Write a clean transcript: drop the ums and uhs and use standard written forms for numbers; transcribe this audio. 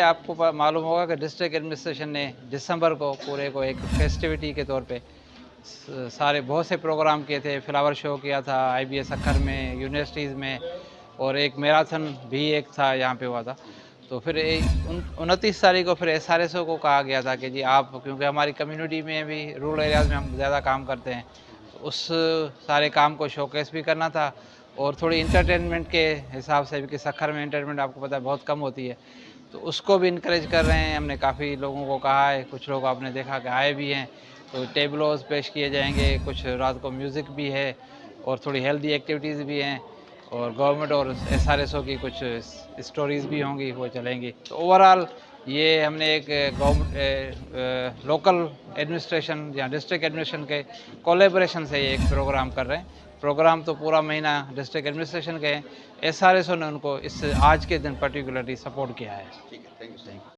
आपको मालूम होगा कि डिस्ट्रिक्ट एडमिनिस्ट्रेशन ने दिसंबर को पूरे को एक फेस्टिविटी के तौर पे सारे बहुत से प्रोग्राम किए थे। फ्लावर शो किया था IBS अखर में, यूनिवर्सिटीज़ में, और एक मैराथन भी एक था यहाँ पे हुआ था। तो फिर 29 तारीख को फिर SRSO को कहा गया था कि जी आप, क्योंकि हमारी कम्युनिटी में भी रूरल एरियाज़ में हम ज़्यादा काम करते हैं, तो उस सारे काम को शोकेस भी करना था और थोड़ी इंटरटेनमेंट के हिसाब से भी, कि सखर में इंटरटेनमेंट आपको पता है बहुत कम होती है, तो उसको भी इनकरेज कर रहे हैं। हमने काफ़ी लोगों को कहा है, कुछ लोग आपने देखा कि आए भी हैं, तो टेबलोज पेश किए जाएंगे, कुछ रात को म्यूज़िक भी है और थोड़ी हेल्दी एक्टिविटीज़ भी हैं, और गवर्नमेंट और SRSO की कुछ स्टोरीज़ भी होंगी, वो चलेंगी। तो ओवरऑल ये हमने एक गवर्नमेंट लोकल एडमिनिस्ट्रेशन या डिस्ट्रिक्ट एडमिनिस्ट्रेशन के कोलैबोरेशन से ये एक प्रोग्राम कर रहे हैं। प्रोग्राम तो पूरा महीना डिस्ट्रिक्ट एडमिनिस्ट्रेशन के हैं, SRSO ने उनको इस आज के दिन पर्टिकुलरली सपोर्ट किया है। ठीक है, थैंक यू।